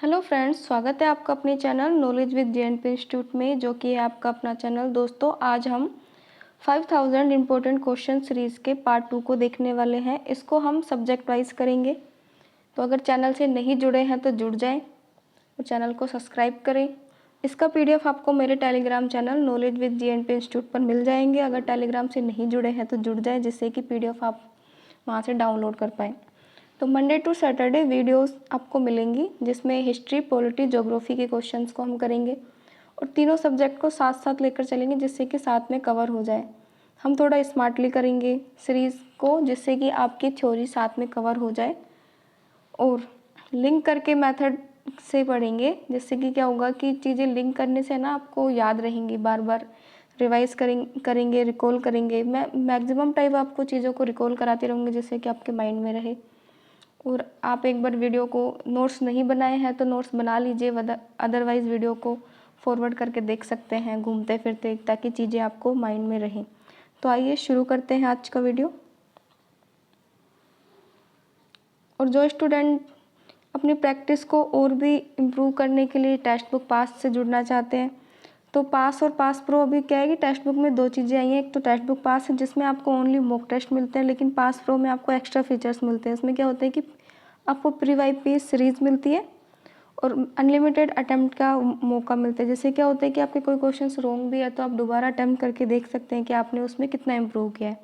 Hello friends, स्वागत है आपका अपने channel knowledge with JNP institute में, जो कि है आपका अपना चैनल। दोस्तों, आज हम 5000 इम्पोर्टेंट क्वेश्चन सीरीज़ के पार्ट 2 को देखने वाले हैं। इसको हम सब्जेक्ट वाइज करेंगे। तो अगर चैनल से नहीं जुड़े हैं तो जुड़ जाएं और चैनल को सब्सक्राइब करें। इसका पीडीएफ आपको मेरे Telegram channel knowledge with JNP institute पर मिल जाएंगे। अगर टेलीग्राम से नहीं जुड़े हैं तो जुड़ जाएं, जिससे कि पीडीएफ आप वहाँ से डाउनलोड कर पाएँ। तो मंडे टू सैटरडे वीडियोस आपको मिलेंगी, जिसमें हिस्ट्री, पॉलिटी, ज्योग्राफी के क्वेश्चंस को हम करेंगे और तीनों सब्जेक्ट को साथ साथ लेकर चलेंगे, जिससे कि साथ में कवर हो जाए। हम थोड़ा स्मार्टली करेंगे सीरीज़ को, जिससे कि आपकी थ्योरी साथ में कवर हो जाए, और लिंक करके मेथड से पढ़ेंगे, जिससे कि क्या होगा कि चीज़ें लिंक करने से ना आपको याद रहेंगी, बार बार रिवाइज करेंगे, रिकॉल करेंगे। मैं मैक्सिमम टाइम आपको चीज़ों को रिकॉल कराती रहूँगी, जिससे कि आपके माइंड में रहे। और आप एक बार वीडियो को नोट्स नहीं बनाए हैं तो नोट्स बना लीजिए, अदरवाइज़ वीडियो को फॉरवर्ड करके देख सकते हैं घूमते फिरते, ताकि चीज़ें आपको माइंड में रहें। तो आइए शुरू करते हैं आज का वीडियो। और जो स्टूडेंट अपनी प्रैक्टिस को और भी इम्प्रूव करने के लिए टेक्स्ट बुक पास से जुड़ना चाहते हैं, तो पास और पास प्रो अभी क्या है कि टेक्स्ट बुक में दो चीज़ें आई हैं। एक तो टेक्स्ट बुक पास है, जिसमें आपको ओनली मॉक टेस्ट मिलते हैं, लेकिन पास प्रो में आपको एक्स्ट्रा फीचर्स मिलते हैं। इसमें क्या होता है कि आपको प्री वाई पेज सीरीज़ मिलती है और अनलिमिटेड अटैम्प्ट का मौका मिलता है। जैसे क्या होता है कि आपके कोई क्वेश्चंस रॉन्ग भी है तो आप दोबारा अटैम्प्ट करके देख सकते हैं कि आपने उसमें कितना इम्प्रूव किया है।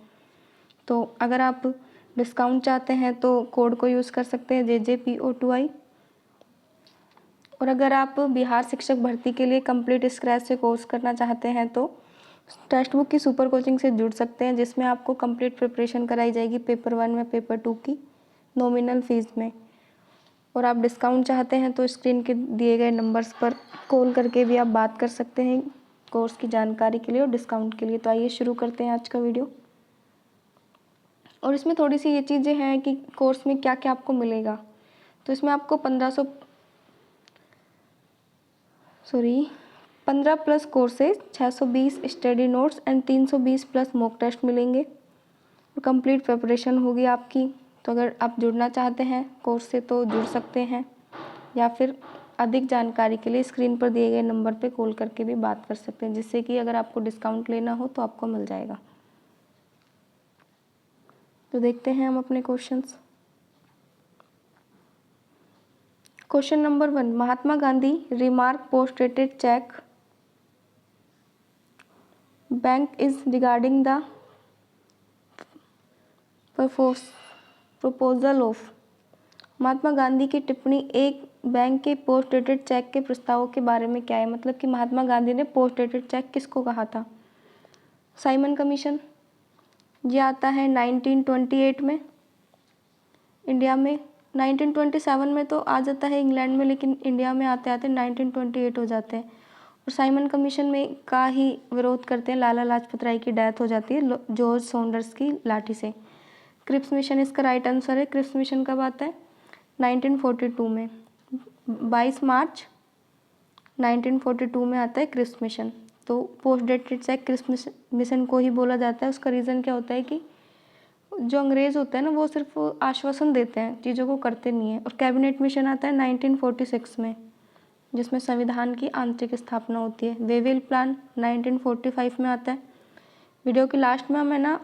तो अगर आप डिस्काउंट चाहते हैं तो कोड को यूज़ कर सकते हैं JJPO2I। और अगर आप बिहार शिक्षक भर्ती के लिए कंप्लीट स्क्रैच से कोर्स करना चाहते हैं तो टेक्स्ट बुक की सुपर कोचिंग से जुड़ सकते हैं, जिसमें आपको कंप्लीट प्रिपरेशन कराई जाएगी पेपर 1 में, पेपर 2 की नॉमिनल फीस में। और आप डिस्काउंट चाहते हैं तो स्क्रीन के दिए गए नंबर्स पर कॉल करके भी आप बात कर सकते हैं कोर्स की जानकारी के लिए और डिस्काउंट के लिए। तो आइए शुरू करते हैं आज का वीडियो। और इसमें थोड़ी सी ये चीज़ें हैं कि कोर्स में क्या क्या आपको मिलेगा। तो इसमें आपको 15 plus courses, 620 study notes and 320 plus mock test मिलेंगे और कंप्लीट प्रिपरेशन होगी आपकी। तो अगर आप जुड़ना चाहते हैं कोर्स से तो जुड़ सकते हैं, या फिर अधिक जानकारी के लिए स्क्रीन पर दिए गए नंबर पर कॉल करके भी बात कर सकते हैं, जिससे कि अगर आपको डिस्काउंट लेना हो तो आपको मिल जाएगा। तो देखते हैं हम अपने questions. Question number 1, Mahatma Gandhi remark post dated cheque bank is regarding the proposal of. Mahatma Gandhi की टिप्पणी एक बैंक के पोस्ट डेटेड चेक के प्रस्तावों के बारे में क्या है। मतलब कि महात्मा गांधी ने पोस्ट डेटेड चेक किसको कहा था? Simon commission. ये आता है 1928 में इंडिया में। 1927 में तो आ जाता है इंग्लैंड में, लेकिन इंडिया में आते आते 1928 हो जाते हैं। और साइमन कमीशन में का ही विरोध करते हैं, लाला लाजपत राय की डेथ हो जाती है जॉर्ज सॉन्डर्स की लाठी से। क्रिप्स मिशन इसका राइट आंसर है। क्रिप्स मिशन कब आता है? 1942 में, 22 मार्च 1942 में आता है क्रिप्स मिशन। तो post dated cheque Cripps mission को ही बोला जाता है। उसका रीज़न क्या होता है कि जो अंग्रेज़ होते हैं ना, वो सिर्फ आश्वासन देते हैं, चीज़ों को करते नहीं है। और कैबिनेट मिशन आता है 1946 में, जिसमें संविधान की आंतरिक स्थापना होती है। वेवेल प्लान 1945 में आता है। वीडियो के लास्ट में हमें ना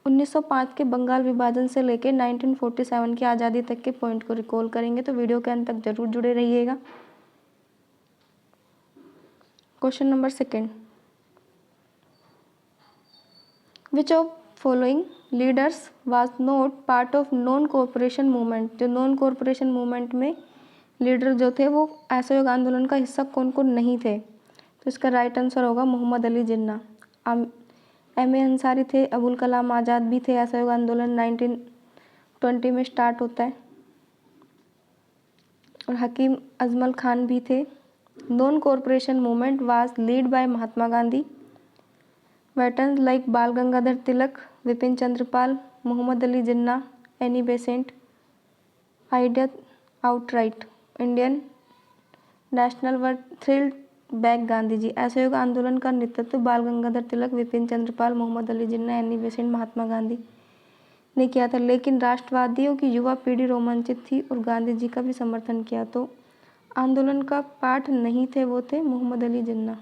1905 के बंगाल विभाजन से लेकर 1947 की आज़ादी तक के पॉइंट को रिकॉल करेंगे, तो वीडियो के अंत तक जरूर जुड़े रहिएगा। Question number 2, which of following leaders was not part of non corporation movement. जो नॉन कॉरपोरेशन मूवमेंट में लीडर जो थे वो असहयोग आंदोलन का हिस्सा कौन कौन नहीं थे? तो इसका राइट आंसर होगा मोहम्मद अली जिन्ना। एम ए अंसारी थे, अबुल कलाम आज़ाद भी थे। असहयोग आंदोलन 1920 में स्टार्ट होता है। और हकीम अजमल खान भी थे। Non corporation movement was lead by Mahatma Gandhi. Veterans like Bal Gangadhar Tilak, Vipin Chandrapal, Mohammad Ali Jinnah, Annie Besant idea outright. Indian national were thrilled back Gandhi ji. असहयोग आंदोलन का नेतृत्व बाल गंगाधर तिलक, विपिन चंद्रपाल, मोहम्मद अली जिन्ना, एनी बेसेंट, महात्मा गांधी ने किया था। लेकिन राष्ट्रवादियों की युवा पीढ़ी रोमांचित थी और गांधी जी का भी समर्थन किया। तो आंदोलन का पार्ट नहीं थे वो थे मोहम्मद अली जिन्ना।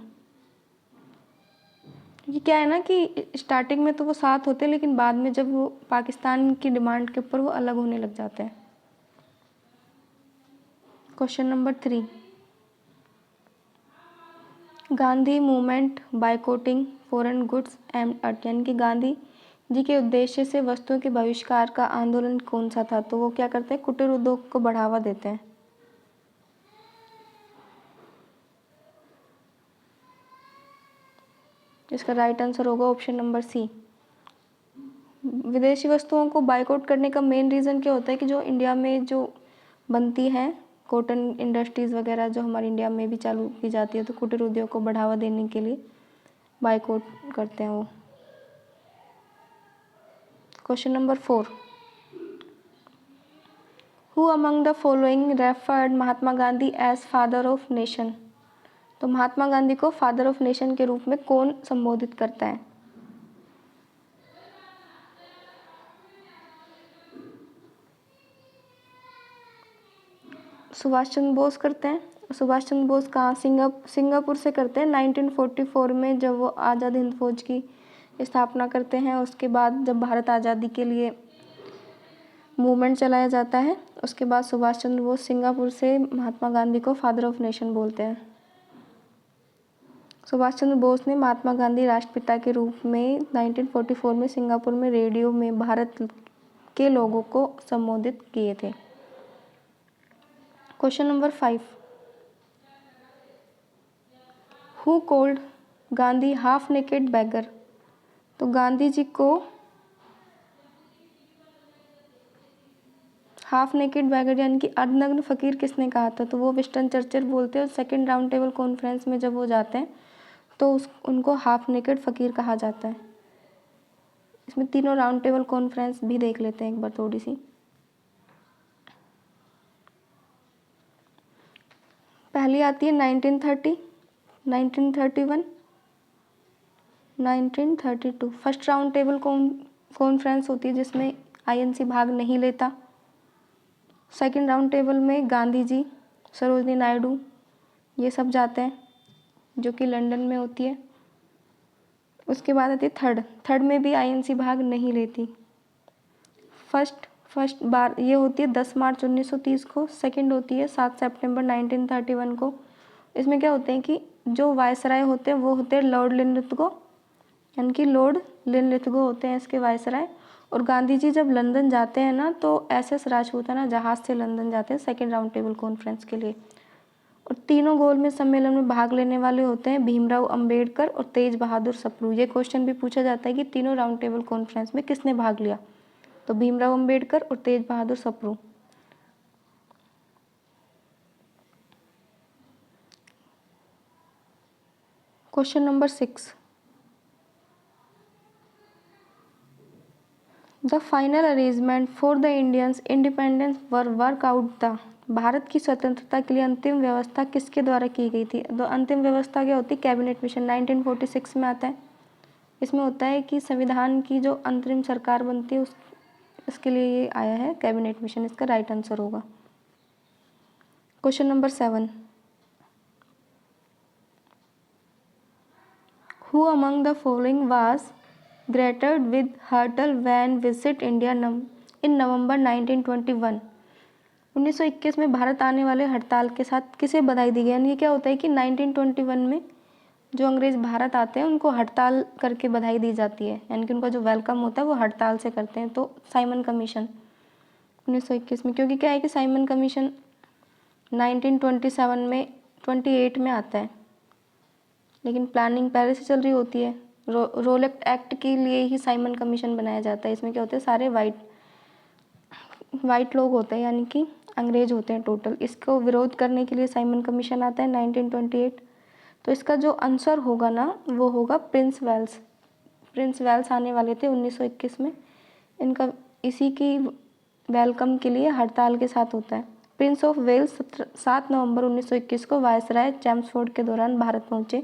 ये क्या है ना कि स्टार्टिंग में तो वो साथ होते हैं, लेकिन बाद में जब वो पाकिस्तान की डिमांड के ऊपर वो अलग होने लग जाते हैं। Question number 3, Gandhi movement boycotting foreign goods and earth, यानी कि गांधी जी के उद्देश्य से वस्तुओं के बहिष्कार का आंदोलन कौन सा था? तो वो क्या करते हैं, कुटीर उद्योग को बढ़ावा देते हैं। इसका राइट आंसर होगा ऑप्शन नंबर सी। विदेशी वस्तुओं को बायकॉट करने का मेन रीज़न क्या होता है कि जो इंडिया में जो बनती हैं कॉटन इंडस्ट्रीज़ वगैरह जो हमारे इंडिया में भी चालू की जाती है, तो कुटीर उद्योग को बढ़ावा देने के लिए बायकॉट करते हैं वो। Question number 4, who among the following referred Mahatma Gandhi as father of nation? तो महात्मा गांधी को फादर ऑफ नेशन के रूप में कौन संबोधित करता है? सुभाष चंद्र बोस करते हैं। सुभाष चंद्र बोस कहाँ, सिंगापुर से करते हैं 1944 में, जब वो आज़ाद हिंद फौज की स्थापना करते हैं। उसके बाद जब भारत आज़ादी के लिए मूवमेंट चलाया जाता है, उसके बाद सुभाष चंद्र बोस सिंगापुर से महात्मा गांधी को फादर ऑफ नेशन बोलते हैं। सुभाष चंद्र बोस ने महात्मा गांधी राष्ट्रपिता के रूप में 1944 में सिंगापुर में रेडियो में भारत के लोगों को संबोधित किए थे। Question number 5, who called Gandhi half naked beggar? तो गांधी जी को हाफ नेकेड बैगर यानी कि अर्धनग्न फकीर किसने कहा था? तो वो विंस्टन चर्चिल बोलते हैं। और सेकेंड राउंड टेबल कॉन्फ्रेंस में जब वो जाते हैं तो उनको हाफ नेकेड फकीर कहा जाता है। इसमें तीनों राउंड टेबल कॉन्फ्रेंस भी देख लेते हैं एक बार थोड़ी सी। पहली आती है 1930, 1931, 1932। फर्स्ट राउंड टेबल कॉन्फ्रेंस होती है जिसमें आईएनसी भाग नहीं लेता। सेकंड राउंड टेबल में गांधी जी, सरोजनी नायडू ये सब जाते हैं, जो कि लंदन में होती है। उसके बाद आती है थर्ड में भी आईएनसी भाग नहीं लेती। फर्स्ट बार ये होती है 10 मार्च 1930 को। सेकंड होती है 7 सितंबर 1931 को। इसमें क्या होते हैं कि जो वायसराय होते हैं वो होते हैं लॉर्ड लिनलिथगो, यानी कि लॉर्ड लिनलिथगो होते हैं इसके वायसराय। और गांधी जी जब लंदन जाते हैं ना, तो एसएस राजपूताना जहाज़ से लंदन जाते हैं सेकेंड राउंड टेबल कॉन्फ्रेंस के लिए। और तीनों गोलमेज सम्मेलन में भाग लेने वाले होते हैं भीमराव अंबेडकर और तेज बहादुर सप्रू। ये क्वेश्चन भी पूछा जाता है कि तीनों राउंड टेबल कॉन्फ्रेंस में किसने भाग लिया? तो भीमराव अंबेडकर और Tej Bahadur Sapru. Question number 6, the final arrangement for the Indians independence were work out the. Bharat की स्वतंत्रता के लिए अंतिम व्यवस्था किसके द्वारा की गई थी? तो अंतिम व्यवस्था क्या होती है? कैबिनेट मिशन 1946 में आता है। इसमें होता है कि संविधान की जो अंतरिम सरकार बनती है उसके लिए ये आया है कैबिनेट मिशन। इसका राइट आंसर होगा। Question number 7, who among the following was greeted with hartal when visit India in November 1921? 1921 में भारत आने वाले हड़ताल के साथ किसे बधाई दी गई? यानी ये क्या होता है कि 1921 में जो अंग्रेज़ भारत आते हैं उनको हड़ताल करके बधाई दी जाती है, यानी कि उनका जो वेलकम होता है वो हड़ताल से करते हैं। तो साइमन कमीशन 1921 में, क्योंकि क्या है कि साइमन कमीशन 1927 में 28 में आता है, लेकिन प्लानिंग पहले से चल रही होती है। रोलेक्ट एक्ट के लिए ही साइमन कमीशन बनाया जाता है। इसमें क्या होता है, सारे वाइट लोग होते हैं, यानी कि अंग्रेज होते हैं टोटल। इसको विरोध करने के लिए साइमन कमीशन आता है 1928। तो इसका जो आंसर होगा ना वो होगा प्रिंस वेल्स। प्रिंस वेल्स आने वाले थे 1921 में। इनका इसी की वेलकम के लिए हड़ताल के साथ होता है। प्रिंस ऑफ वेल्स 7 नवंबर 1921 को वायसराय चैम्सफोर्ड के दौरान भारत पहुंचे।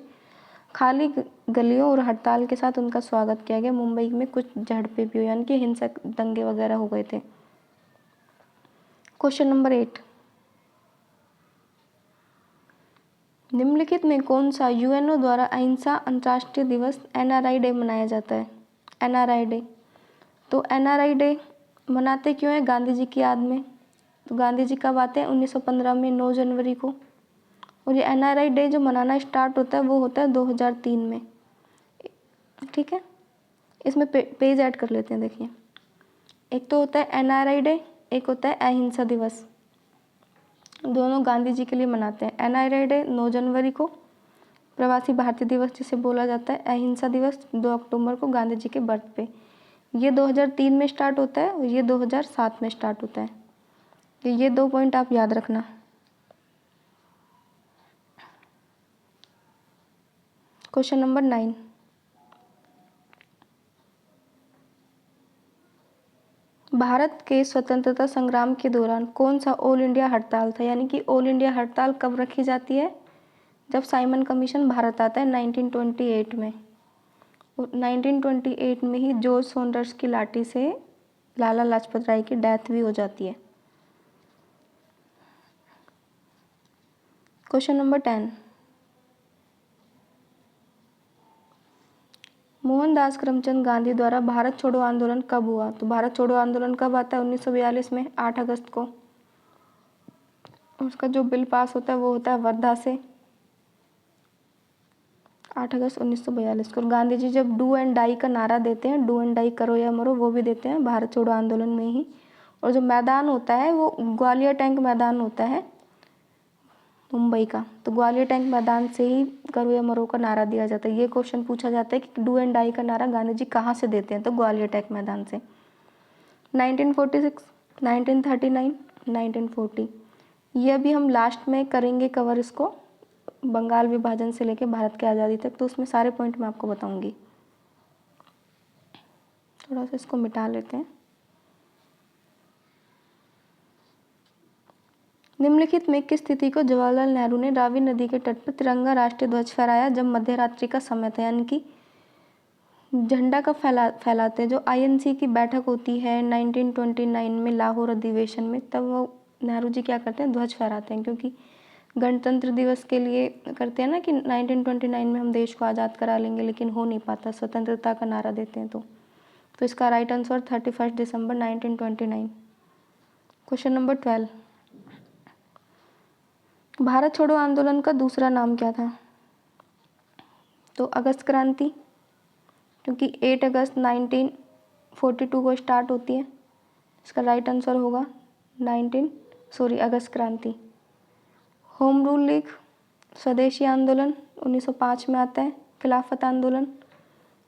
खाली गलियों और हड़ताल के साथ उनका स्वागत किया गया। मुंबई में कुछ झड़पें भी हुई, यानी कि हिंसक दंगे वगैरह हो गए थे। क्वेश्चन नंबर 8, निम्नलिखित में कौन सा यूएनओ द्वारा अहिंसा अंतर्राष्ट्रीय दिवस एनआरआई डे मनाया जाता है? एनआरआई डे, तो एनआरआई डे मनाते क्यों है? गांधी जी की याद में। तो गांधी जी कब आते हैं? 1915 में 9 जनवरी को। और ये एनआरआई डे जो मनाना स्टार्ट होता है वो होता है 2003 में। ठीक है, इसमें पेज ऐड कर लेते हैं। देखिए, एक तो होता है एनआरआई डे, एक होता है अहिंसा दिवस। दोनों गांधी जी के लिए मनाते हैं। एनआरआई डे 9 जनवरी को प्रवासी भारतीय दिवस जिसे बोला जाता है, अहिंसा दिवस 2 अक्टूबर को गांधी जी के बर्थ पे। ये 2003 में स्टार्ट होता है और ये 2007 में स्टार्ट होता है। ये 2 पॉइंट आप याद रखना। क्वेश्चन नंबर 9, भारत के स्वतंत्रता संग्राम के दौरान कौन सा ऑल इंडिया हड़ताल था? यानी कि ऑल इंडिया हड़ताल कब रखी जाती है? जब साइमन कमीशन भारत आता है 1928 में। और 1928 में ही जॉर्ज सॉन्डर्स की लाठी से लाला लाजपत राय की डेथ भी हो जाती है। क्वेश्चन नंबर 10, मोहनदास करमचंद गांधी द्वारा भारत छोड़ो आंदोलन कब हुआ? तो भारत छोड़ो आंदोलन कब आता है? 1942 में 8 अगस्त को। उसका जो बिल पास होता है वो होता है वर्धा से 8 अगस्त 1942 को। गांधी जी जब डू एंड डाई का नारा देते हैं, डू एंड डाई करो या मरो, वो भी देते हैं भारत छोड़ो आंदोलन में ही। और जो मैदान होता है वो ग्वालियर टैंक मैदान होता है मुंबई का। तो ग्वालियर टैंक मैदान से ही करो या मरो का नारा दिया जाता है। ये क्वेश्चन पूछा जाता है कि डू एंड डाई का नारा गांधी जी कहाँ से देते हैं? तो ग्वालियर टैंक मैदान से। 1946, 1939, 1940, ये अभी हम लास्ट में करेंगे कवर इसको, बंगाल विभाजन से लेकर भारत की आज़ादी तक। तो उसमें सारे पॉइंट मैं आपको बताऊंगी। थोड़ा सा इसको मिटा लेते हैं। निम्नलिखित में किस तिथि को जवाहरलाल नेहरू ने रावी नदी के तट पर तिरंगा राष्ट्रीय ध्वज फहराया? जब मध्य रात्रि का समय था, यानी कि झंडा कब फैलाते हैं? जो आईएनसी की बैठक होती है 1929 में लाहौर अधिवेशन में, तब वो नेहरू जी क्या करते हैं? ध्वज फहराते हैं। क्योंकि गणतंत्र दिवस के लिए करते हैं ना कि 1929 में हम देश को आज़ाद करा लेंगे, लेकिन हो नहीं पाता, स्वतंत्रता का नारा देते हैं। तो इसका राइट आंसर 31 दिसंबर 1929। क्वेश्चन नंबर 12, भारत छोड़ो आंदोलन का दूसरा नाम क्या था? तो अगस्त क्रांति, क्योंकि 8 अगस्त 1942 को स्टार्ट होती है। इसका राइट आंसर होगा अगस्त क्रांति। होम रूल लीग, स्वदेशी आंदोलन 1905 में आता है। खिलाफत आंदोलन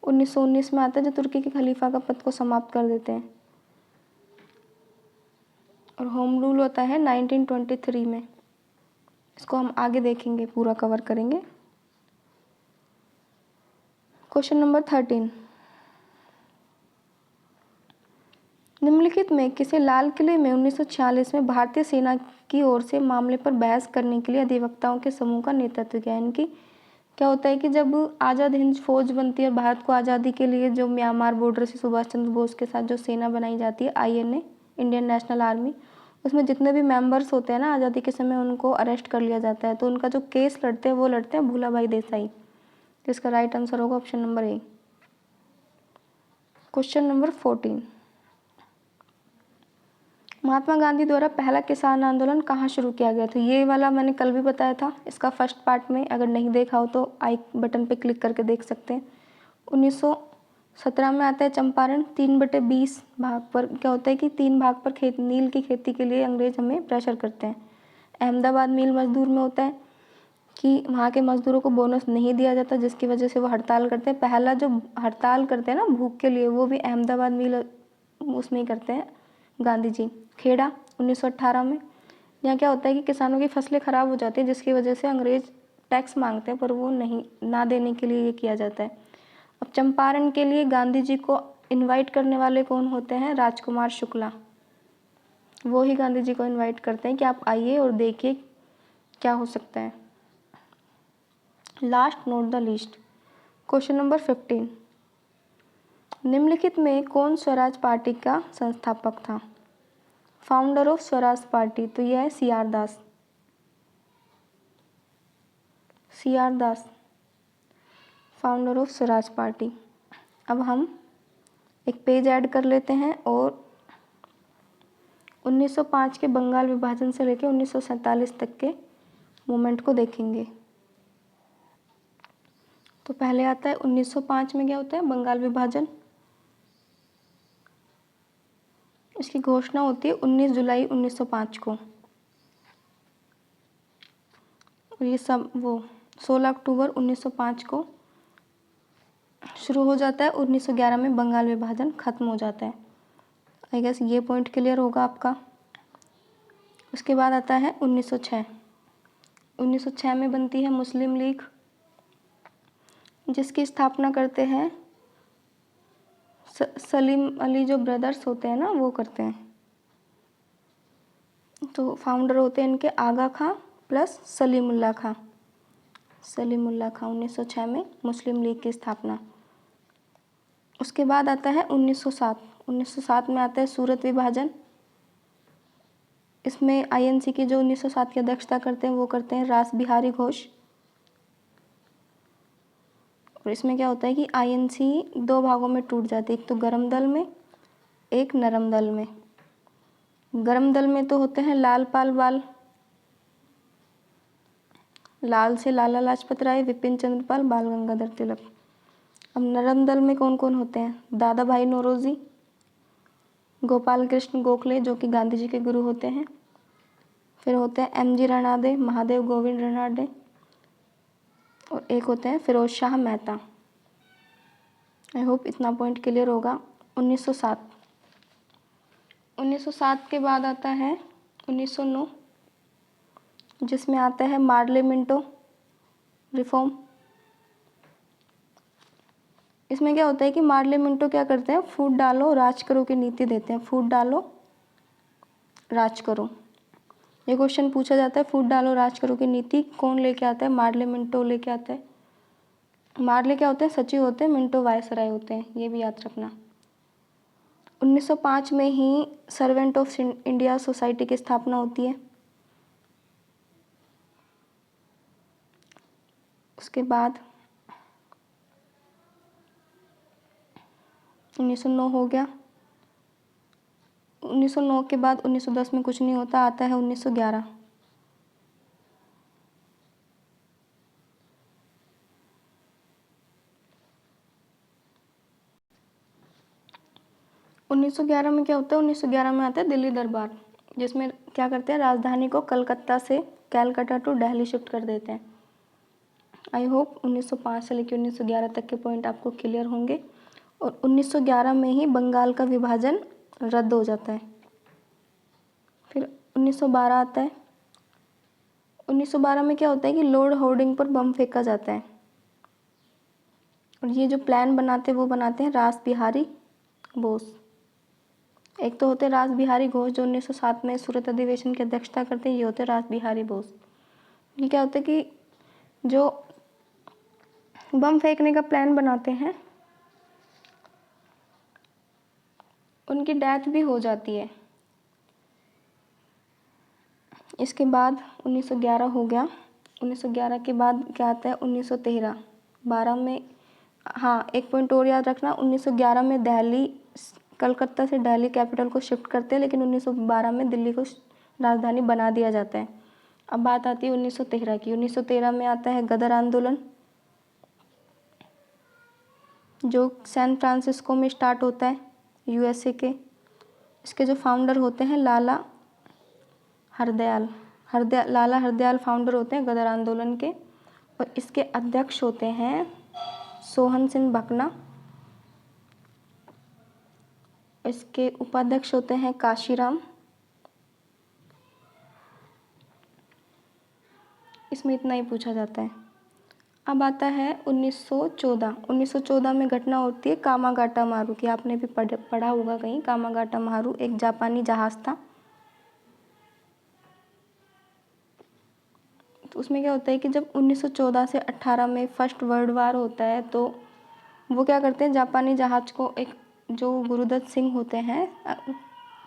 1919 में आता है, जो तुर्की के खलीफा का पद को समाप्त कर देते हैं। और होम रूल होता है 1923 में। इसको हम आगे देखेंगे, पूरा कवर करेंगे। क्वेश्चन नंबर 13, निम्नलिखित में किसे लाल किले में 1946 में भारतीय सेना की ओर से मामले पर बहस करने के लिए अधिवक्ताओं के समूह का नेतृत्व किया? यानी कि क्या होता है कि जब आज़ाद हिंद फौज बनती है, भारत को आज़ादी के लिए जो म्यांमार बॉर्डर से सुभाष चंद्र बोस के साथ जो सेना बनाई जाती है, आईएनए, इंडियन नेशनल आर्मी, उसमें जितने भी मेंबर्स होते हैं ना आज़ादी के समय, उनको अरेस्ट कर लिया जाता है। तो उनका जो केस लड़ते हैं वो लड़ते हैं भूलाभाई देसाई। तो इसका राइट आंसर होगा option number A. Question number 14, Mahatma Gandhi द्वारा पहला किसान आंदोलन कहाँ शुरू किया गया था? ये वाला मैंने कल भी बताया था, इसका फर्स्ट पार्ट में, अगर नहीं देखा हो तो आई बटन पे क्लिक करके देख सकते हैं। 1917 में आता है चंपारण। 3/20 भाग पर क्या होता है कि 3 भाग पर नील की खेती के लिए अंग्रेज हमें प्रेशर करते हैं। अहमदाबाद मील मजदूर में होता है कि वहाँ के मजदूरों को बोनस नहीं दिया जाता, जिसकी वजह से वो हड़ताल करते हैं। पहला जो हड़ताल करते हैं ना भूख के लिए, वो भी अहमदाबाद मील उसमें ही करते हैं गांधी जी। खेड़ा 1918 में, यहाँ क्या होता है कि किसानों की फसलें ख़राब हो जाती हैं, जिसकी वजह से अंग्रेज टैक्स मांगते हैं, पर वो नहीं ना देने के लिए ये किया जाता है। अब चंपारण के लिए गांधी जी को इनवाइट करने वाले कौन होते हैं? राजकुमार शुक्ला। वो ही गांधी जी को इनवाइट करते हैं कि आप आइए और देखिए क्या हो सकता है। Last note the least, question number 15, निम्नलिखित में कौन स्वराज पार्टी का संस्थापक था? फाउंडर ऑफ स्वराज पार्टी, तो यह है CR Das. CR Das, founder of Swaraj party. अब हम एक पेज ऐड कर लेते हैं और 1905 के बंगाल विभाजन से लेकर 1947 तक के मूवमेंट को देखेंगे। तो पहले आता है 1905 में क्या होता है, बंगाल विभाजन। इसकी घोषणा होती है 19 जुलाई 1905 को, और ये सब वो 16 अक्टूबर 1905 को शुरू हो जाता है। 1911 में बंगाल विभाजन खत्म हो जाता है। आई गेस ये पॉइंट क्लियर होगा आपका। उसके बाद आता है 1906। 1906 में बनती है मुस्लिम लीग, जिसकी स्थापना करते हैं सलीम अली, जो ब्रदर्स होते हैं ना वो करते हैं। तो फाउंडर होते हैं इनके आगा खां प्लस सलीमुल्लाह खां। सलीमुल्लाह खां 1906 में मुस्लिम लीग की स्थापना। उसके बाद आता है 1907। 1907 में आता है सूरत विभाजन। इसमें INC की जो 1907 की अध्यक्षता करते हैं वो करते हैं रास बिहारी घोष। और इसमें क्या होता है कि INC 2 भागों में टूट जाती है, एक तो गर्म दल में, एक नरम दल में। गर्म दल में तो होते हैं लाल पाल बाल, लाल से लाला लाजपत राय, विपिन चंद्र पाल, बाल गंगाधर तिलक। अब नरम दल में कौन कौन होते हैं, दादा भाई नौरोजी, गोपाल कृष्ण गोखले जो कि गांधी जी के गुरु होते हैं। फिर होते हैं MG रणादे, महादेव गोविंद रणादे, और एक होते हैं फिरोज शाह मेहता। आई होप इतना पॉइंट क्लियर होगा। 1907। 1907 के बाद आता है 1909, जिसमें आता है मार्ले मिंटो रिफॉर्म। इसमें क्या होता है कि मार्ले मिंटो क्या करते हैं, फूट डालो राज करो की नीति देते हैं। फूट डालो राज करो, ये क्वेश्चन पूछा जाता है। फूट डालो राज करो की नीति कौन लेके आता है, मार्ले मिंटो लेके आता है। मार्ले क्या होते हैं, सचिव होते हैं, मिंटो वायसराय होते हैं, ये भी याद रखना। 1905 में ही सर्वेंट ऑफ इंडिया सोसाइटी की स्थापना होती है। उसके बाद 1909 हो गया। 1909 के बाद 1910 में कुछ नहीं होता, आता है 1911। 1911 में क्या होता है, 1911 में आता है दिल्ली दरबार, जिसमें क्या करते हैं, राजधानी को कलकत्ता से कैलकाटा टू दिल्ली शिफ्ट कर देते हैं। आई होप 1905 से लेकर 1911 तक के पॉइंट आपको क्लियर होंगे। और 1911 में ही बंगाल का विभाजन रद्द हो जाता है। फिर 1912 आता है। 1912 में क्या होता है कि लॉर्ड होर्डिंग पर बम फेंका जाता है, और ये जो प्लान बनाते हैं वो बनाते हैं रास बिहारी बोस। एक तो होते रास बिहारी घोष जो 1907 में सूरत अधिवेशन की अध्यक्षता करते हैं, ये होते रास बिहारी बोस। ये क्या होता है कि जो बम फेंकने का प्लान बनाते हैं उनकी डेथ भी हो जाती है। इसके बाद 1911 हो गया। 1911 के बाद क्या आता है, 1913। 12 में, हाँ एक पॉइंट और याद रखना, 1911 में दिल्ली, कलकत्ता से दिल्ली कैपिटल को शिफ्ट करते हैं, लेकिन 1912 में दिल्ली को राजधानी बना दिया जाता है। अब बात आती है 1913 की। 1913 में आता है गदर आंदोलन, जो सैन फ्रांसिस्को में स्टार्ट होता है, USA के। इसके जो फाउंडर होते हैं लाला हरदयाल फाउंडर होते हैं गदर आंदोलन के, और इसके अध्यक्ष होते हैं सोहन सिंह भकना। इसके उपाध्यक्ष होते हैं काशीराम। इसमें इतना ही पूछा जाता है। अब आता है 1914। 1914 में घटना होती है कामागाटा मारू की, आपने भी पढ़ा होगा कहीं। कामागाटा मारू एक जापानी जहाज था। तो उसमें क्या होता है कि जब 1914 से 18 में फर्स्ट वर्ल्ड वार होता है, तो वो क्या करते हैं, जापानी जहाज को, एक जो गुरुदत्त सिंह होते हैं,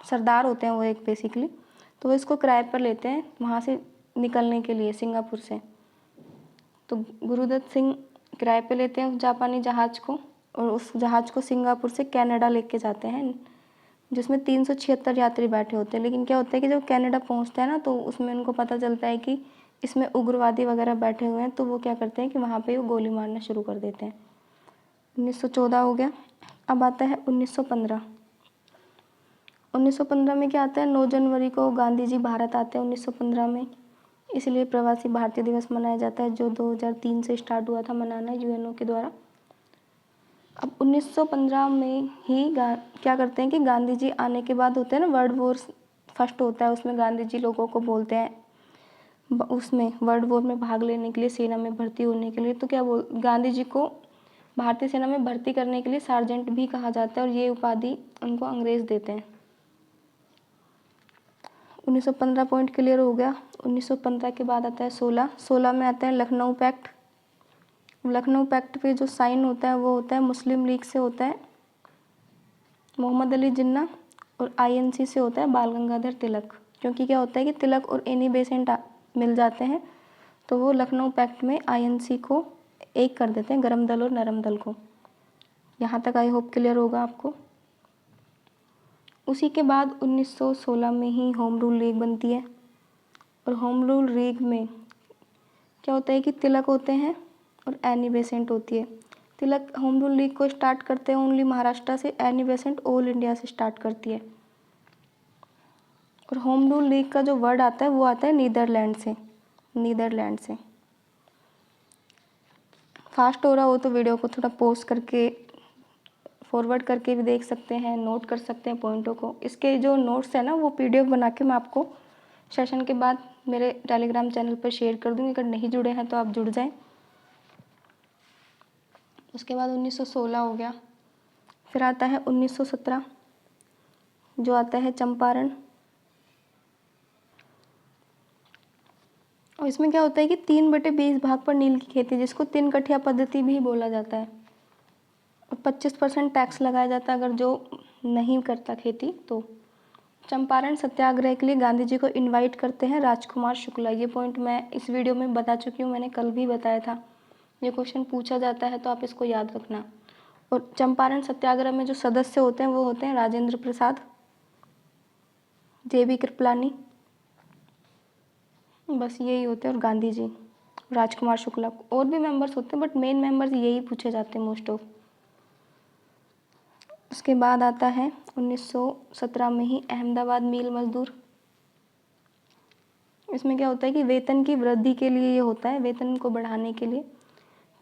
सरदार होते हैं वो एक बेसिकली, तो वो इसको किराए पर लेते हैं वहाँ से निकलने के लिए, सिंगापुर से। तो गुरुदत्त सिंह किराए पे लेते हैं उस जापानी जहाज़ को और उस जहाज़ को सिंगापुर से कनाडा लेके जाते हैं, जिसमें 376 यात्री बैठे होते हैं। लेकिन क्या होता है कि जब कनाडा पहुंचता है ना, तो उसमें उनको पता चलता है कि इसमें उग्रवादी वगैरह बैठे हुए हैं, तो वो क्या करते हैं कि वहाँ पे वो गोली मारना शुरू कर देते हैं। 1914 हो गया। अब आता है 1915। 1915 में क्या आता है, 9 जनवरी को गांधी जी भारत आते हैं 1915 में, इसलिए प्रवासी भारतीय दिवस मनाया जाता है, जो 2003 से स्टार्ट हुआ था मनाना यूएनओ के द्वारा। अब 1915 में ही क्या करते हैं कि गांधी जी आने के बाद होते हैं ना, वर्ल्ड वॉर फर्स्ट होता है, उसमें गांधी जी लोगों को बोलते हैं उसमें वर्ल्ड वॉर में भाग लेने के लिए, सेना में भर्ती होने के लिए। तो गांधी जी को भारतीय सेना में भर्ती करने के लिए सार्जेंट भी कहा जाता है और ये उपाधि उनको अंग्रेज देते हैं। 1915 पॉइंट क्लियर हो गया। 1915 के बाद आता है 16 में आता है लखनऊ पैक्ट। लखनऊ पैक्ट पे जो साइन होता है वो होता है मुस्लिम लीग से होता है मोहम्मद अली जिन्ना और आईएनसी से होता है बाल गंगाधर तिलक। क्योंकि क्या होता है कि तिलक और एनी बेसेंट मिल जाते हैं, तो वो लखनऊ पैक्ट में आईएनसी को एक कर देते हैं, गरम दल और नरम दल को। यहाँ तक आई होप क्लियर होगा आपको। उसी के बाद 1916 में ही होम रूल लीग बनती है और होम रूल लीग में क्या होता है कि तिलक होते हैं और एनी बेसेंट होती है। तिलक होम रूल लीग को स्टार्ट करते हैं ओनली महाराष्ट्र से, एनी बेसेंट ऑल इंडिया से स्टार्ट करती है। और होम रूल लीग का जो वर्ड आता है वो आता है नीदरलैंड से। फास्ट हो रहा हो तो वीडियो को थोड़ा पॉज करके फॉरवर्ड करके भी देख सकते हैं, नोट कर सकते हैं पॉइंटों को। इसके जो नोट्स है ना, वो पीडीएफ बना के मैं आपको सेशन के बाद मेरे टेलीग्राम चैनल पर शेयर कर दूँगी। अगर नहीं जुड़े हैं तो आप जुड़ जाएं। उसके बाद 1916 हो गया। फिर आता है 1917, जो आता है चंपारण। और इसमें क्या होता है कि 3/20 भाग पर नील की खेती, जिसको 3 कठिया पद्धति भी बोला जाता है, और 25% टैक्स लगाया जाता है अगर जो नहीं करता खेती तो। चंपारण सत्याग्रह के लिए गांधी जी को इनवाइट करते हैं राजकुमार शुक्ला। ये पॉइंट मैं इस वीडियो में बता चुकी हूँ, मैंने कल भी बताया था। ये क्वेश्चन पूछा जाता है तो आप इसको याद रखना। और चंपारण सत्याग्रह में जो सदस्य होते हैं वो होते हैं राजेंद्र प्रसाद, JB कृपलानी, बस यही होते हैं, और गांधी जी, राजकुमार शुक्ला। और भी मेंबर्स होते हैं बट मेन मेंबर्स यही पूछे जाते हैं मोस्ट ऑफ। उसके बाद आता है 1917 में ही अहमदाबाद मिल मजदूर। इसमें क्या होता है कि वेतन की वृद्धि के लिए ये होता है, वेतन को बढ़ाने के लिए।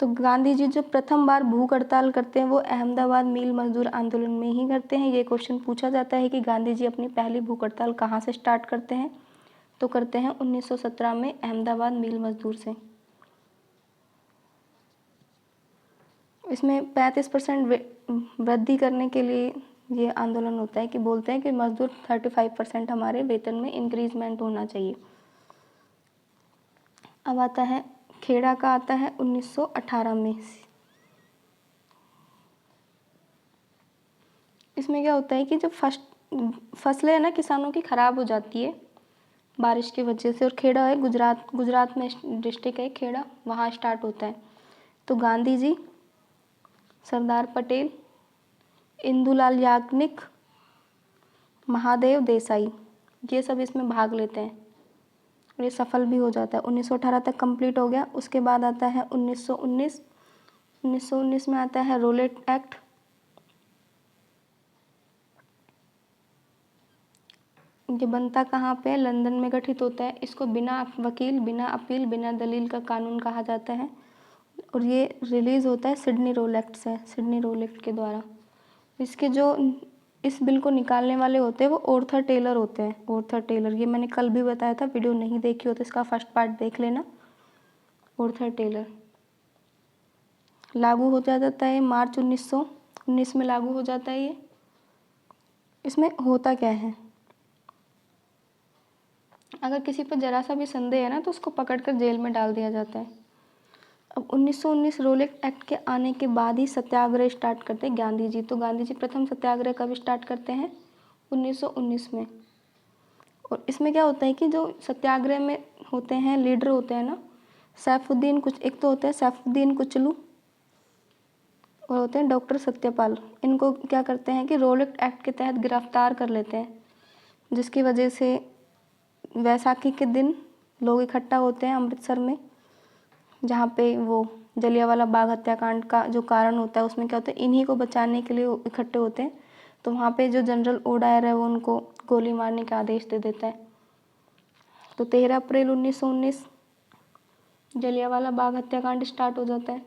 तो गांधी जी जो प्रथम बार भूख हड़ताल करते हैं वो अहमदाबाद मिल मजदूर आंदोलन में ही करते हैं। ये क्वेश्चन पूछा जाता है कि गांधी जी अपनी पहली भूख हड़ताल कहाँ से स्टार्ट करते हैं, तो करते हैं 1917 में अहमदाबाद मिल मजदूर से। इसमें 35% वृद्धि करने के लिए ये आंदोलन होता है कि बोलते हैं कि मजदूर 35% हमारे वेतन में इंक्रीजमेंट होना चाहिए। अब आता है खेड़ा का, आता है 1918 में। इसमें क्या होता है कि जब फसलें है ना किसानों की ख़राब हो जाती है बारिश की वजह से, और खेड़ा है गुजरात में डिस्ट्रिक्ट है खेड़ा, वहाँ स्टार्ट होता है। तो गांधी जी, सरदार पटेल, इंदुलाल याग्निक, महादेव देसाई, ये सब इसमें भाग लेते हैं और ये सफल भी हो जाता है। 1918 तक कंप्लीट हो गया। उसके बाद आता है 1919 में आता है रोलेट एक्ट। ये बनता कहाँ पे है, लंदन में गठित होता है। इसको बिना वकील, बिना अपील, बिना दलील का कानून कहा जाता है और ये रिलीज़ होता है सिडनी रोल एक्ट से, सिडनी रोल एक्ट के द्वारा। इसके जो इस बिल को निकालने वाले होते हैं वो ऑर्थर टेलर होते हैं, ऑर्थर टेलर। ये मैंने कल भी बताया था, वीडियो नहीं देखी हो तो इसका फर्स्ट पार्ट देख लेना। ऑर्थर टेलर लागू हो जाता है मार्च 1919 में लागू हो जाता है ये। इसमें होता क्या है, अगर किसी पर जरा सा भी संदेह है ना तो उसको पकड़कर जेल में डाल दिया जाता है। अब 1919 रोलेट एक्ट के आने के बाद ही सत्याग्रह स्टार्ट करते हैं गांधी जी। तो गांधी जी प्रथम सत्याग्रह कब स्टार्ट करते हैं, 1919 में। और इसमें क्या होता है कि जो सत्याग्रह में होते हैं लीडर होते हैं ना, सैफुद्दीन कुछ, एक तो होते हैं सैफुद्दीन कुचलू और होते हैं डॉक्टर सत्यपाल। इनको क्या करते हैं कि रोलेट एक्ट के तहत गिरफ्तार कर लेते हैं, जिसकी वजह से वैसाखी के दिन लोग इकट्ठा होते हैं अमृतसर में, जहाँ पे वो जलियांवाला बाग हत्याकांड का जो कारण होता है उसमें क्या होता है, इन्हीं को बचाने के लिए वो इकट्ठे होते हैं। तो वहाँ पे जो जनरल ओडायर है वो उनको गोली मारने का आदेश दे देता है। तो 13 अप्रैल 1919 जलियांवाला बाग हत्याकांड स्टार्ट हो जाता है।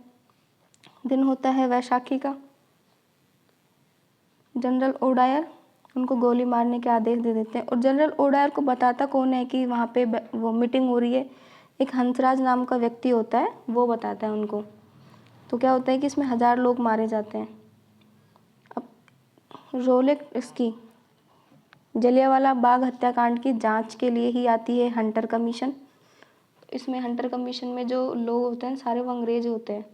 दिन होता है वैशाखी का। जनरल ओडायर उनको गोली मारने के आदेश दे देते हैं। और जनरल ओडायर को बताता कौन है कि वहाँ पे वो मीटिंग हो रही है, एक हंसराज नाम का व्यक्ति होता है, वो बताता है उनको। तो क्या होता है कि इसमें 1000 लोग मारे जाते हैं। अब रोलेट इसकी जलियांवाला बाग हत्याकांड की जांच के लिए ही आती है हंटर कमीशन। इसमें हंटर कमीशन में जो लोग होते हैं सारे वो अंग्रेज होते हैं।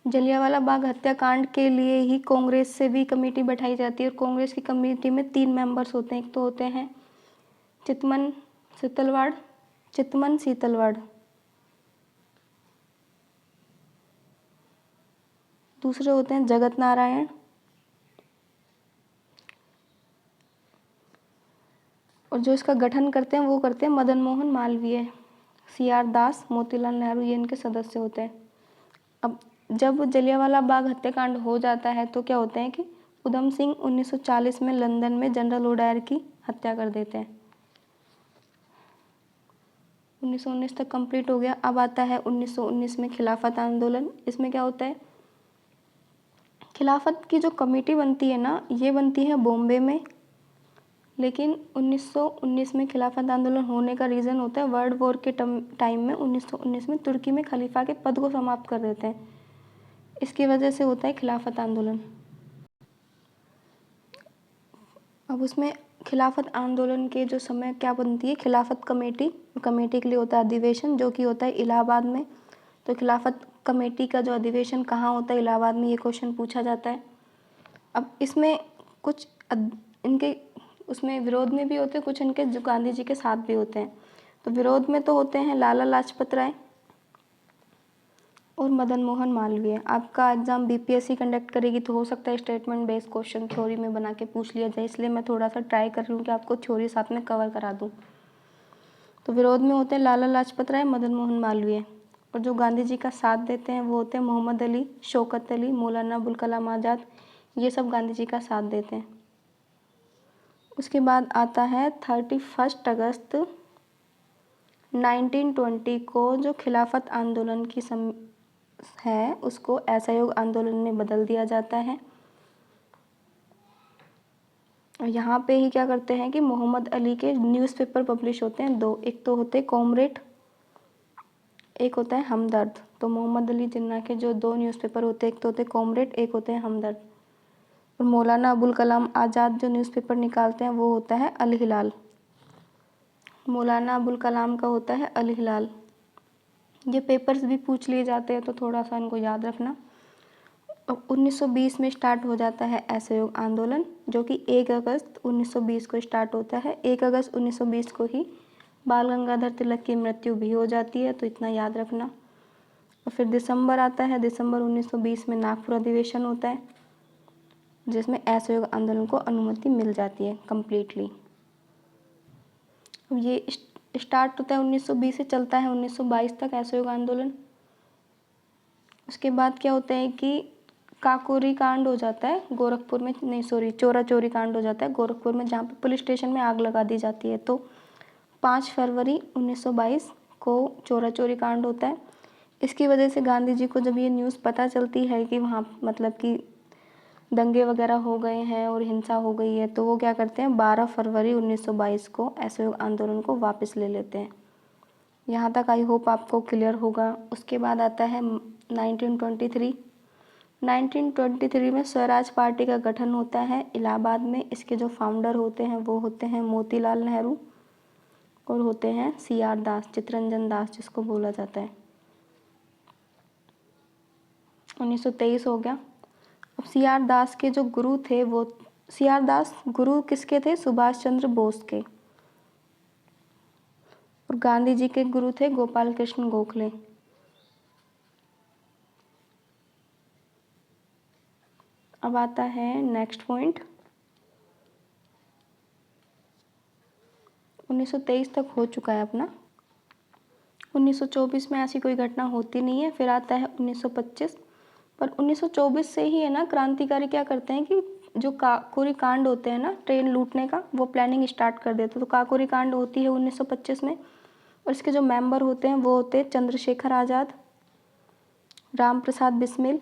जलियांवाला बाग हत्याकांड के लिए ही कांग्रेस से भी कमेटी बैठाई जाती है और कांग्रेस की कमेटी में 3 मेंबर्स होते हैं। एक तो होते हैं चितमन सीतलवाड़, दूसरे होते हैं जगत नारायण और जो इसका गठन करते हैं वो करते हैं मदन मोहन मालवीय, CR दास, मोतीलाल नेहरू, ये इनके सदस्य होते हैं। अब जब जलियांवाला बाग हत्याकांड हो जाता है तो क्या होता है कि उधम सिंह 1940 में लंदन में जनरल ओडायर की हत्या कर देते हैं। 1919 तक कंप्लीट हो गया। अब आता है 1919 में खिलाफत आंदोलन। इसमें क्या होता है, खिलाफत की जो कमेटी बनती है ना, ये बनती है बॉम्बे में, लेकिन 1919 में खिलाफत आंदोलन होने का रीज़न होता है वर्ल्ड वॉर के टाइम में 1919 में तुर्की में खलीफा के पद को समाप्त कर देते हैं। इसकी वजह से होता है खिलाफत आंदोलन। अब उसमें खिलाफत आंदोलन के जो समय क्या बनती है, खिलाफत कमेटी, कमेटी के लिए होता है अधिवेशन जो कि होता है इलाहाबाद में। तो खिलाफत कमेटी का जो अधिवेशन कहाँ होता है, इलाहाबाद में, ये क्वेश्चन पूछा जाता है। अब इसमें कुछ इनके उसमें विरोध में भी होते हैं, कुछ इनके जो गांधी जी के साथ भी होते हैं। तो विरोध में तो होते हैं लाला लाजपत राय और मदन मोहन मालवीय। आपका एग्जाम BPSC कंडक्ट करेगी तो हो सकता है स्टेटमेंट बेस्ड क्वेश्चन थ्योरी में बना के पूछ लिया जाए, इसलिए मैं थोड़ा सा ट्राई कर रही हूँ कि आपको थ्योरी साथ में कवर करा दूँ। तो विरोध में होते हैं लाला लाजपत राय, मदन मोहन मालवीय, और जो गांधी जी का साथ देते हैं वो होते हैं मोहम्मद अली, शौकत अली, मौलाना अबुल कलाम आज़ाद, ये सब गांधी जी का साथ देते हैं। उसके बाद आता है 31 अगस्त 1920 को जो खिलाफत आंदोलन की है उसको असहयोग आंदोलन में बदल दिया जाता है। और यहाँ पे ही क्या करते हैं कि मोहम्मद अली के न्यूज़पेपर पब्लिश होते हैं 2, एक तो होते हैं कॉमरेड, एक होता है हमदर्द। तो मोहम्मद अली जिन्ना के जो 2 न्यूज़पेपर होते हैं, एक तो होते हैं कॉमरेड, एक होते हैं हमदर्द। और मौलाना अबुल कलाम आज़ाद जो न्यूज़पेपर निकालते हैं वो होता है अल हिलाल। मौलाना अबुल कलाम का होता है अल हिलाल। ये पेपर्स भी पूछ लिए जाते हैं तो थोड़ा सा इनको याद रखना। 1920 में स्टार्ट हो जाता है असहयोग आंदोलन, जो कि 1 अगस्त 1920 को स्टार्ट होता है। 1 अगस्त 1920 को ही बाल गंगाधर तिलक की मृत्यु भी हो जाती है, तो इतना याद रखना। और फिर दिसंबर आता है, दिसंबर 1920 में नागपुर अधिवेशन होता है, जिसमें असहयोग आंदोलन को अनुमति मिल जाती है कम्प्लीटली। ये स्टार्ट होता है 1920 से, चलता है 1922 तक असहयोग आंदोलन। उसके बाद क्या होता है कि काकोरी कांड हो जाता है गोरखपुर में, नहीं सॉरी, चोरा चोरी कांड हो जाता है गोरखपुर में, जहाँ पे पुलिस स्टेशन में आग लगा दी जाती है। तो 5 फरवरी 1922 को चोरा चोरी कांड होता है। इसकी वजह से गांधी जी को जब ये न्यूज़ पता चलती है कि वहाँ मतलब कि दंगे वगैरह हो गए हैं और हिंसा हो गई है, तो वो क्या करते हैं 12 फरवरी 1922 को असहयोग आंदोलन को वापस ले लेते हैं। यहाँ तक आई होप आपको क्लियर होगा। उसके बाद आता है 1923। 1923 में स्वराज पार्टी का गठन होता है इलाहाबाद में। इसके जो फाउंडर होते हैं वो होते हैं मोतीलाल नेहरू और होते हैं CR दास, चित्तरंजन दास जिसको बोला जाता है। 1923 हो गया। अब CR दास के जो गुरु थे वो CR दास गुरु किसके थे? सुभाष चंद्र बोस के। और गांधी जी के गुरु थे गोपाल कृष्ण गोखले। अब आता है नेक्स्ट पॉइंट। 1923 तक हो चुका है अपना। 1924 में ऐसी कोई घटना होती नहीं है। फिर आता है 1925। पर 1924 से ही है ना क्रांतिकारी क्या करते हैं कि जो काकोरी कांड होते हैं ना ट्रेन लूटने का, वो प्लानिंग स्टार्ट कर देते हैं। तो काकोरी कांड होती है 1925 में। और इसके जो मेंबर होते हैं वो होते हैं चंद्रशेखर आज़ाद, राम प्रसाद बिस्मिल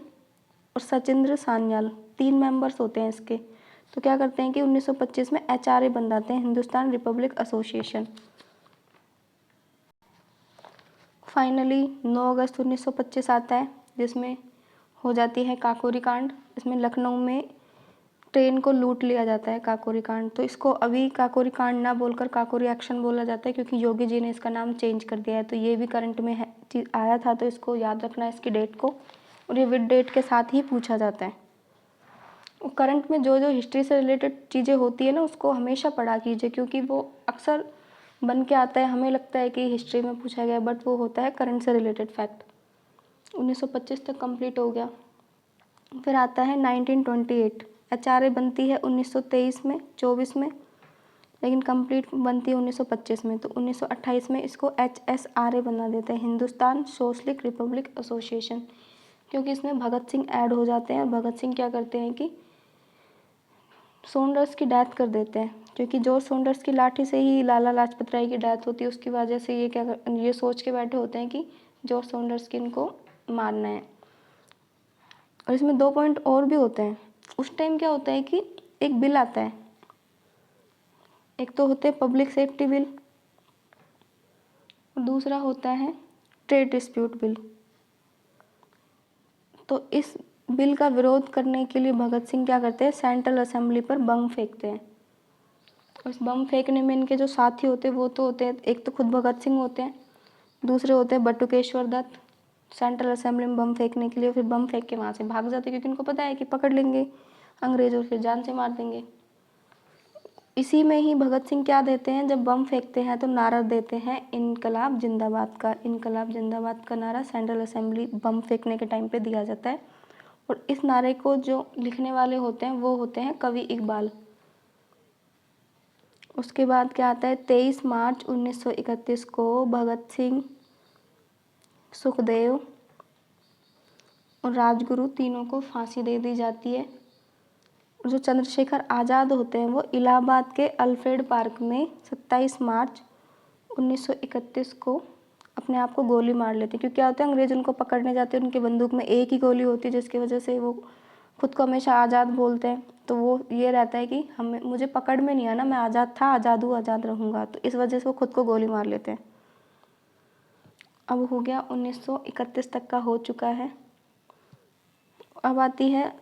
और सचिंद्र सान्याल। 3 मेंबर्स होते हैं इसके। तो क्या करते हैं कि 1925 में HRA बन जाते हैं, हिंदुस्तान रिपब्लिक एसोसिएशन। फाइनली 9 अगस्त 1925 आता है, जिसमें हो जाती है काकोरी कांड। इसमें लखनऊ में ट्रेन को लूट लिया जाता है, काकोरी कांड। तो इसको अभी काकोरी कांड ना बोलकर काकोरी एक्शन बोला जाता है, क्योंकि योगी जी ने इसका नाम चेंज कर दिया है। तो ये भी करंट में है आया था, तो इसको याद रखना है इसकी डेट को। और ये विद डेट के साथ ही पूछा जाता है। करंट में जो जो हिस्ट्री से रिलेटेड चीज़ें होती है ना, उसको हमेशा पढ़ा कीजिए, क्योंकि वो अक्सर बन के आता है। हमें लगता है कि हिस्ट्री में पूछा गया, बट वो होता है करंट से रिलेटेड फैक्ट। 1925 तक कंप्लीट हो गया। फिर आता है 1928। HRA बनती है 1923 में, 24 में, लेकिन कंप्लीट बनती है 1925 में। तो 1928 में इसको HSRA बना देते हैं, हिंदुस्तान सोशलिस्ट रिपब्लिक एसोसिएशन, क्योंकि इसमें भगत सिंह ऐड हो जाते हैं। और भगत सिंह क्या करते हैं कि सॉन्डर्स की डेथ कर देते हैं, क्योंकि जॉर्ज सॉन्डर्स की लाठी से ही लाला लाजपत राय की डेथ होती है। उसकी वजह से ये सोच के बैठे होते हैं कि जॉर्ज सॉन्डर्स की इनको मारना है। और इसमें 2 पॉइंट और भी होते हैं। उस टाइम क्या होता है कि एक बिल आता है, एक तो होते हैं पब्लिक सेफ्टी बिल और दूसरा होता है ट्रेड डिस्प्यूट बिल। तो इस बिल का विरोध करने के लिए भगत सिंह क्या करते हैं, सेंट्रल असेंबली पर बम फेंकते हैं। उस बम फेंकने में इनके जो साथी होते हैं वो तो होते हैं, एक तो खुद भगत सिंह होते हैं, दूसरे होते हैं बटुकेश्वर दत्त। सेंट्रल असेंबली में बम फेंकने के लिए फिर बम फेंक के वहाँ से भाग जाते, क्योंकि उनको पता है कि पकड़ लेंगे अंग्रेज और फिर जान से मार देंगे। इसी में ही भगत सिंह क्या देते हैं, जब बम फेंकते हैं तो नारा देते हैं इनकलाब जिंदाबाद का। इनकलाब जिंदाबाद का नारा सेंट्रल असेंबली बम फेंकने के टाइम पे दिया जाता है। और इस नारे को जो लिखने वाले होते हैं वो होते हैं कवि इकबाल। उसके बाद क्या आता है, 23 मार्च 1931 को भगत सिंह, सुखदेव और राजगुरु तीनों को फांसी दे दी जाती है। और जो चंद्रशेखर आज़ाद होते हैं वो इलाहाबाद के अल्फ्रेड पार्क में 27 मार्च 1931 को अपने आप को गोली मार लेते हैं। क्योंकि क्या होता है, अंग्रेज उनको पकड़ने जाते हैं, उनकी बंदूक में एक ही गोली होती है, जिसकी वजह से वो खुद को हमेशा आज़ाद बोलते हैं। तो वो ये रहता है कि मुझे पकड़ में नहीं आना, मैं आज़ाद था, आज़ाद हूँ, आज़ाद रहूँगा। तो इस वजह से वो खुद को गोली मार लेते हैं। अब हो गया 1931 तक का हो चुका है। अब आती है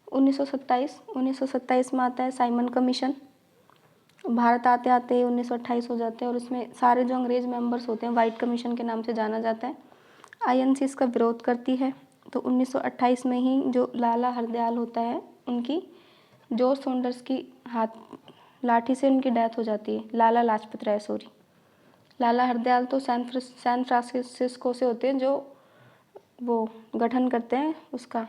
1927। 1927 में आता है साइमन कमीशन। भारत आते आते 1928 हो जाते हैं। और उसमें सारे जो अंग्रेज मेंबर्स होते हैं वाइट कमीशन के नाम से जाना जाता है। INC इसका विरोध करती है। तो 1928 में ही जो लाला हरदयाल होता है, उनकी जॉर्ज सॉन्डर्स की लाठी से उनकी डेथ हो जाती है। लाला लाजपत राय, सॉरी, लाला हरदयाल तो सैन फ्रांसिस्को से होते हैं, जो वो गठन करते हैं उसका,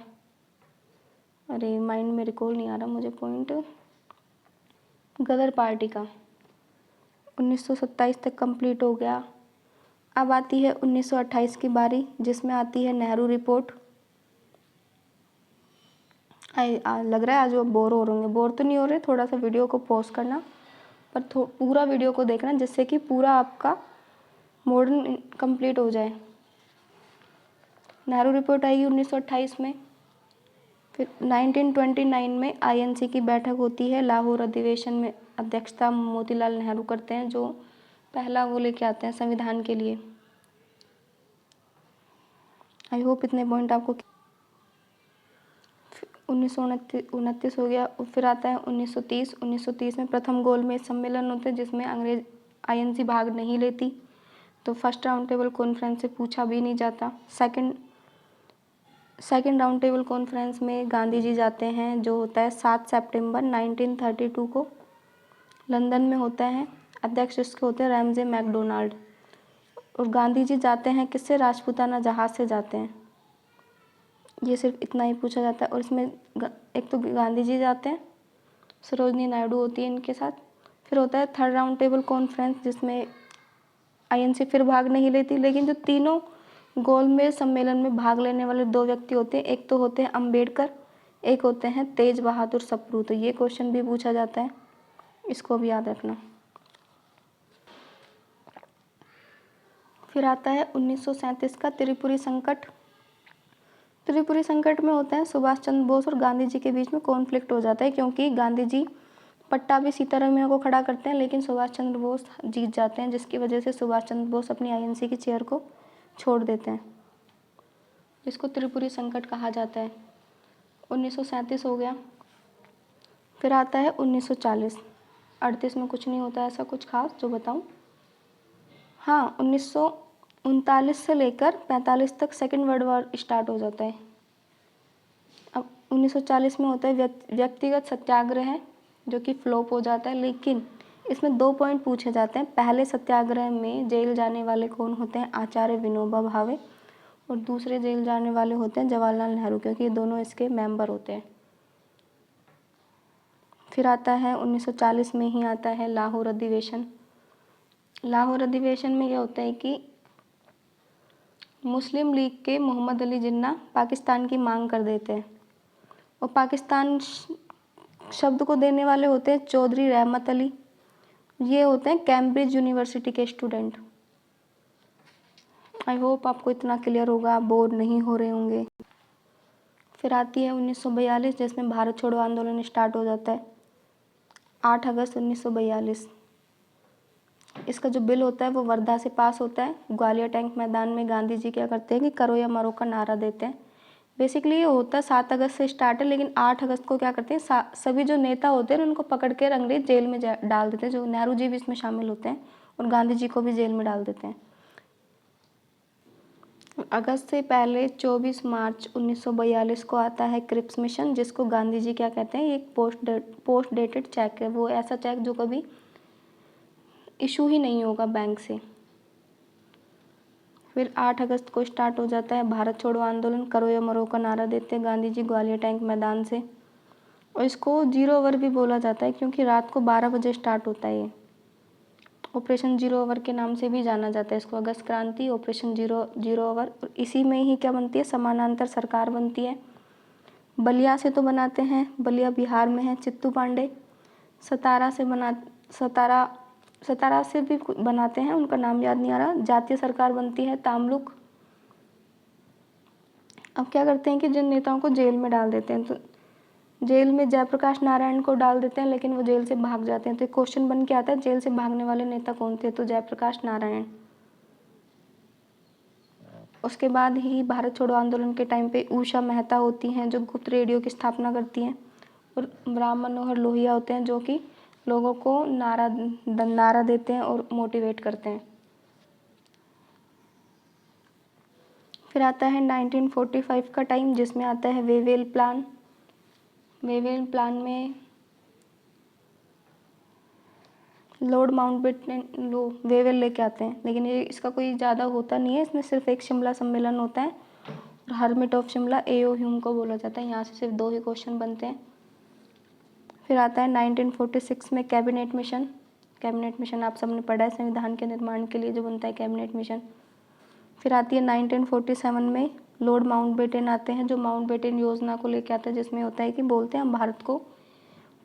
अरे माइंड में रिकॉल नहीं आ रहा मुझे पॉइंट, गदर पार्टी का। 1927 तक कंप्लीट हो गया। अब आती है 1928 की बारी, जिसमें आती है नेहरू रिपोर्ट। लग रहा है आज वो बोर हो रहे होंगे। बोर तो नहीं हो रहे, थोड़ा सा वीडियो को पॉज करना, पर पूरा वीडियो को देखना, जिससे कि पूरा आपका मॉडर्न कंप्लीट हो जाए। नेहरू रिपोर्ट आएगी 1928 में। फिर 1929 में INC की बैठक होती है लाहौर अधिवेशन में। अध्यक्षता मोतीलाल नेहरू करते हैं, जो पहला वो लेके आते हैं संविधान के लिए। आई होप इतने पॉइंट आपको। 1929 हो गया। फिर आता है 1930। 1930 में प्रथम गोलमेज सम्मेलन होते हैं, जिसमें अंग्रेज INC भाग नहीं लेती। तो फर्स्ट राउंड टेबल कॉन्फ्रेंस से पूछा भी नहीं जाता। सेकेंड राउंड टेबल कॉन्फ्रेंस में गांधी जी जाते हैं, जो होता है 7 सितंबर 1932 को, लंदन में होता है। अध्यक्ष इसके होते हैं रैमजे मैकडोनाल्ड। और गांधी जी जाते हैं किससे? राजपूताना जहाज़ से जाते हैं। ये सिर्फ इतना ही पूछा जाता है। और इसमें एक तो गांधी जी जाते हैं, सरोजनी नायडू होती है इनके साथ। फिर होता है थर्ड राउंड टेबल कॉन्फ्रेंस, जिसमें आईएनसी फिर भाग नहीं लेती, लेकिन जो तीनों गोलमेज सम्मेलन में भाग लेने वाले 2 व्यक्ति होते हैं, एक तो होते हैं अंबेडकर, एक होते हैं तेज बहादुर सप्रू। तो ये क्वेश्चन भी पूछा जाता है, इसको भी याद रखना। फिर आता है 1937 का त्रिपुरी संकट। त्रिपुरी संकट में होता है सुभाष चंद्र बोस और गांधी जी के बीच में कॉन्फ्लिक्ट हो जाता है, क्योंकि गांधी जी पट्टाभी सीतारमैया को खड़ा करते हैं, लेकिन सुभाष चंद्र बोस जीत जाते हैं, जिसकी वजह से सुभाष चंद्र बोस अपनी आईएनसी की चेयर को छोड़ देते हैं, जिसको त्रिपुरी संकट कहा जाता है। 1937 हो गया। फिर आता है 1940। 38 में कुछ नहीं होता ऐसा कुछ खास जो बताऊं। हाँ, 1939 से लेकर 45 तक सेकेंड वर्ल्ड वॉर स्टार्ट हो जाता है। अब 1940 में होता है व्यक्तिगत सत्याग्रह है, जो कि फ्लॉप हो जाता है, लेकिन इसमें 2 पॉइंट पूछे जाते हैं। पहले सत्याग्रह में जेल जाने वाले कौन होते हैं? आचार्य विनोबा भावे। और दूसरे जेल जाने वाले होते हैं जवाहरलाल नेहरू, क्योंकि ये दोनों इसके मेंबर होते हैं। फिर आता है 1940 में ही आता है लाहौर अधिवेशन। लाहौर अधिवेशन में ये होता है कि मुस्लिम लीग के मोहम्मद अली जिन्ना पाकिस्तान की मांग कर देते हैं, और पाकिस्तान शब्द को देने वाले होते हैं चौधरी रहमत अली। ये होते हैं कैम्ब्रिज यूनिवर्सिटी के स्टूडेंट। आई होप आपको इतना क्लियर होगा, आप बोर नहीं हो रहे होंगे। फिर आती है 1942, जिसमें भारत छोड़ो आंदोलन स्टार्ट हो जाता है 8 अगस्त 1942। इसका जो बिल होता है वो वर्धा से पास होता है। ग्वालियर टैंक मैदान में गांधी जी क्या करते हैं कि करो या मरो का नारा देते हैं। बेसिकली ये होता है 7 अगस्त से स्टार्ट है, लेकिन 8 अगस्त को क्या करते हैं, सभी जो नेता होते हैं उनको पकड़ के अंग्रेज जेल में डाल देते हैं। जो नेहरू जी भी इसमें शामिल होते हैं, और गांधी जी को भी जेल में डाल देते हैं। अगस्त से पहले 24 मार्च 1942 को आता है क्रिप्स मिशन, जिसको गांधी जी क्या कहते हैं, एक पोस्ट डेटेड चेक है। वो ऐसा चेक जो कभी इशू ही नहीं होगा बैंक से। फिर 8 अगस्त को स्टार्ट हो जाता है भारत छोड़ो आंदोलन, करो या मरो का नारा देते हैं गांधी जी ग्वालियर टैंक मैदान से। और इसको 0 ओवर भी बोला जाता है, क्योंकि रात को 12 बजे स्टार्ट होता है। ये ऑपरेशन 0 ओवर के नाम से भी जाना जाता है इसको, अगस्त क्रांति, ऑपरेशन 0 ओवर। और इसी में ही क्या बनती है, समानांतर सरकार बनती है। बलिया से तो बनाते हैं, बलिया बिहार में है, चित्तू पांडे। सतारा से भी बनाते हैं, उनका नाम याद नहीं आ रहा। जातीय सरकार बनती है तामलुक। अब क्या करते हैं कि जिन नेताओं को जेल में डाल देते हैं, तो जेल में जयप्रकाश नारायण को डाल देते हैं, लेकिन वो जेल से भाग जाते हैं। तो क्वेश्चन बन के आता है जेल से भागने वाले नेता कौन थे? तो जयप्रकाश नारायण। उसके बाद ही भारत छोड़ो आंदोलन के टाइम पे उषा मेहता होती हैं, जो गुप्त रेडियो की स्थापना करती हैं। और राम मनोहर लोहिया होते हैं, जो कि लोगों को नारा देते हैं और मोटिवेट करते हैं। फिर आता है 1945 का टाइम, जिसमें आता है वेवेल प्लान। वेवेल प्लान में लॉर्ड माउंटबेटन वेवेल लेके आते हैं, लेकिन ये इसका कोई ज़्यादा होता नहीं है। इसमें सिर्फ एक शिमला सम्मेलन होता है, और hermit of Shimla A.O. Hume को बोला जाता है। यहाँ से सिर्फ 2 ही क्वेश्चन बनते हैं। फिर आता है 1946 में कैबिनेट मिशन। कैबिनेट मिशन आप सबने पढ़ा है, संविधान के निर्माण के लिए जो बनता है कैबिनेट मिशन। फिर आती है 1947 में लॉर्ड माउंटबेटन आते हैं, जो माउंटबेटन योजना को लेके आते हैं, जिसमें होता है कि बोलते हैं हम भारत को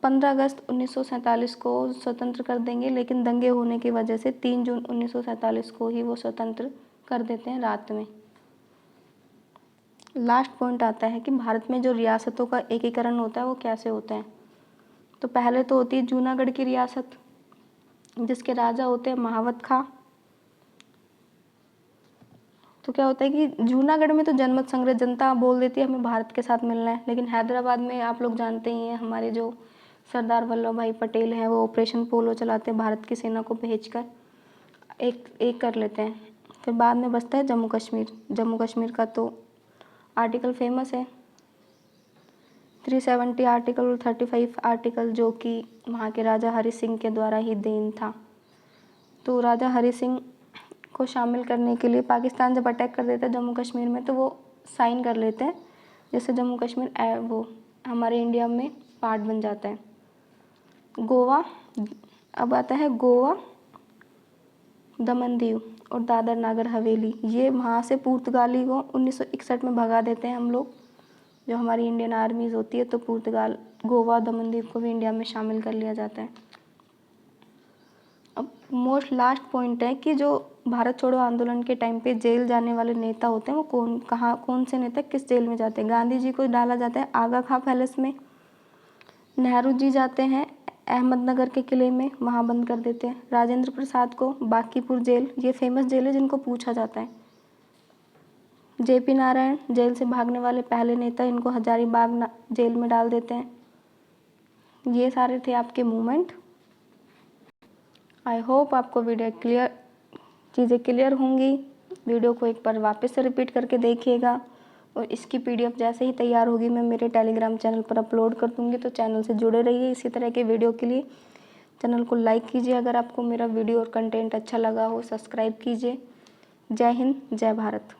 15 अगस्त 1947 को स्वतंत्र कर देंगे, लेकिन दंगे होने की वजह से 3 जून 1947 को ही वो स्वतंत्र कर देते हैं रात में। लास्ट पॉइंट आता है कि भारत में जो रियासतों का एकीकरण होता है वो कैसे होता है। तो पहले तो होती है जूनागढ़ की रियासत, जिसके राजा होते हैं महावत खां। तो क्या होता है कि जूनागढ़ में तो जनमत संग्रह, जनता बोल देती है हमें भारत के साथ मिलना है, लेकिन हैदराबाद में आप लोग जानते ही हैं, हमारे जो सरदार वल्लभ भाई पटेल हैं, वो ऑपरेशन पोलो चलाते हैं, भारत की सेना को भेजकर एक कर लेते हैं। फिर बाद में बचता है जम्मू कश्मीर। जम्मू कश्मीर का तो आर्टिकल फेमस है। 370 आर्टिकल और 35 आर्टिकल जो कि वहाँ के राजा हरि सिंह के द्वारा ही देन था। तो राजा हरि सिंह को शामिल करने के लिए पाकिस्तान जब अटैक कर देता है जम्मू कश्मीर में, तो वो साइन कर लेते हैं, जिससे जम्मू कश्मीर वो हमारे इंडिया में पार्ट बन जाता है। गोवा, अब आता है गोवा, दमन दीव और दादर नागर हवेली। ये वहाँ से पुर्तगाली को 1961 में भगा देते हैं हम लोग, जो हमारी इंडियन आर्मीज होती है, तो पुर्तगाल गोवा दमन दीव को भी इंडिया में शामिल कर लिया जाता है। अब मोस्ट लास्ट पॉइंट है कि जो भारत छोड़ो आंदोलन के टाइम पे जेल जाने वाले नेता होते हैं वो कौन से नेता किस जेल में जाते हैं। गांधी जी को डाला जाता है आगा खां पैलेस में, नेहरू जी जाते हैं अहमदनगर के किले में, वहाँ बंद कर देते हैं। राजेंद्र प्रसाद को बांकीपुर जेल, ये फेमस जेल है जिनको पूछा जाता है। जेपी नारायण जेल से भागने वाले पहले नेता, इनको हजारीबाग जेल में डाल देते हैं। ये सारे थे आपके मूवमेंट। आई होप आपको चीज़ें क्लियर होंगी। वीडियो को एक बार वापस से रिपीट करके देखिएगा, और इसकी PDF जैसे ही तैयार होगी मैं मेरे टेलीग्राम चैनल पर अपलोड कर दूँगी, तो चैनल से जुड़े रहिए इसी तरह के वीडियो के लिए। चैनल को लाइक कीजिए अगर आपको मेरा वीडियो और कंटेंट अच्छा लगा हो, सब्सक्राइब कीजिए। जय हिंद, जय भारत।